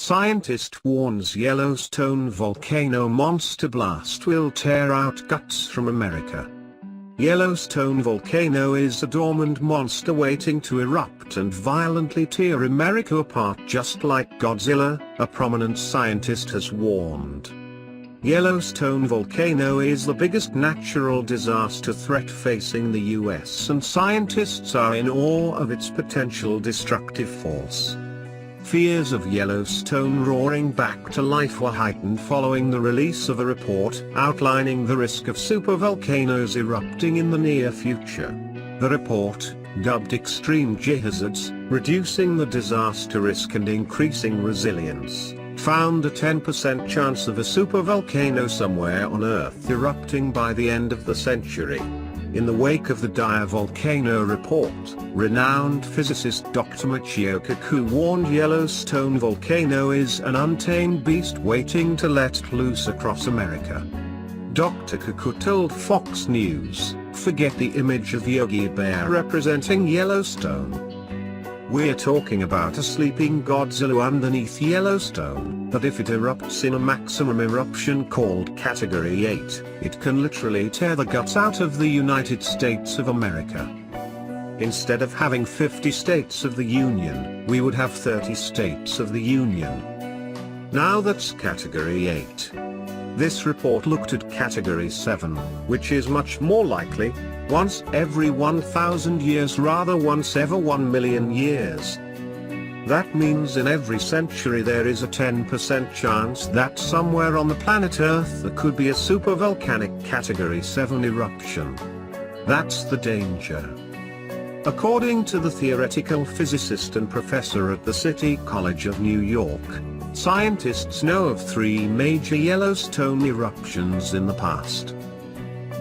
Scientist warns Yellowstone volcano monster blast will tear out guts from America. Yellowstone volcano is a dormant monster waiting to erupt and violently tear America apart, just like Godzilla, a prominent scientist has warned. Yellowstone volcano is the biggest natural disaster threat facing the US, and scientists are in awe of its potential destructive force. Fears of Yellowstone roaring back to life were heightened following the release of a report outlining the risk of supervolcanoes erupting in the near future. The report, dubbed Extreme Geohazards, Reducing the Disaster Risk and Increasing Resilience, found a 10% chance of a supervolcano somewhere on Earth erupting by the end of the century. In the wake of the dire volcano report, renowned physicist Dr. Michio Kaku warned Yellowstone volcano is an untamed beast waiting to let loose across America. Dr. Kaku told Fox News, "Forget the image of Yogi Bear representing Yellowstone. We're talking about a sleeping Godzilla underneath Yellowstone, but if it erupts in a maximum eruption called Category 8, it can literally tear the guts out of the United States of America. Instead of having 50 states of the Union, we would have 30 states of the Union. Now that's Category 8. This report looked at Category 7, which is much more likely, once every 1,000 years rather once every 1 million years. That means in every century there is a 10% chance that somewhere on the planet Earth there could be a supervolcanic Category 7 eruption. That's the danger." According to the theoretical physicist and professor at the City College of New York, scientists know of 3 major Yellowstone eruptions in the past.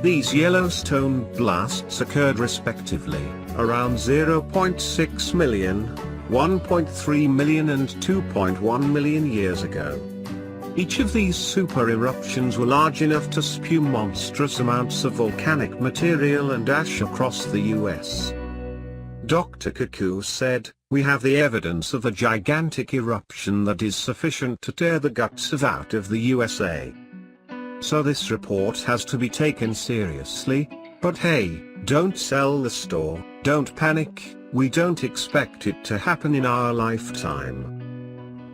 These Yellowstone blasts occurred respectively, around 0.6 million, 1.3 million and 2.1 million years ago. Each of these super eruptions were large enough to spew monstrous amounts of volcanic material and ash across the US. Dr. Kaku said, "We have the evidence of a gigantic eruption that is sufficient to tear the guts out of the USA. So this report has to be taken seriously, but hey, don't sell the store, don't panic, we don't expect it to happen in our lifetime."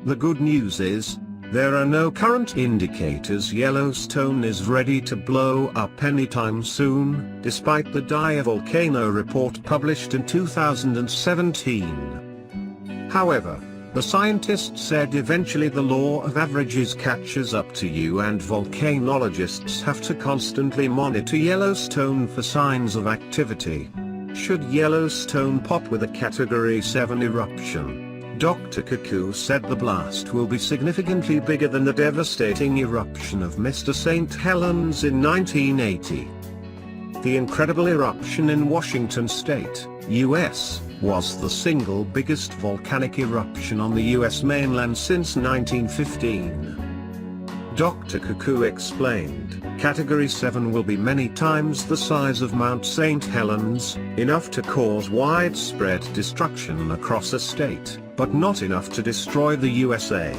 The good news is, there are no current indicators Yellowstone is ready to blow up anytime soon, despite the dire volcano report published in 2017. However, the scientist said eventually the law of averages catches up to you, and volcanologists have to constantly monitor Yellowstone for signs of activity. Should Yellowstone pop with a Category 7 eruption, Dr. Kaku said the blast will be significantly bigger than the devastating eruption of Mr. St. Helens in 1980. The incredible eruption in Washington state, US, was the single biggest volcanic eruption on the US mainland since 1915. Dr. Kaku explained, Category 7 will be many times the size of Mount St. Helens, enough to cause widespread destruction across a state, but not enough to destroy the USA.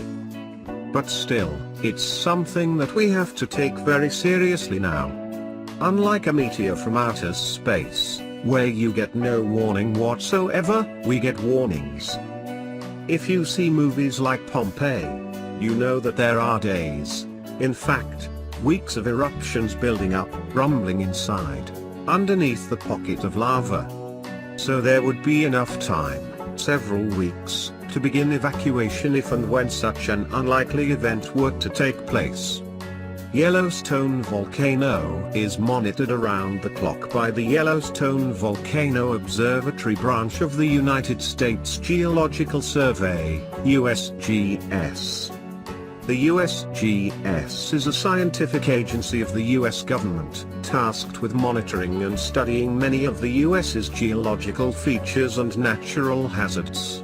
But still, it's something that we have to take very seriously now. Unlike a meteor from outer space, where you get no warning whatsoever, we get warnings. If you see movies like Pompeii, you know that there are days, in fact, weeks of eruptions building up, rumbling inside, underneath the pocket of lava. So there would be enough time, several weeks, to begin evacuation if and when such an unlikely event were to take place. Yellowstone volcano is monitored around the clock by the Yellowstone Volcano Observatory branch of the United States Geological Survey, USGS. The USGS is a scientific agency of the US government, tasked with monitoring and studying many of the US's geological features and natural hazards.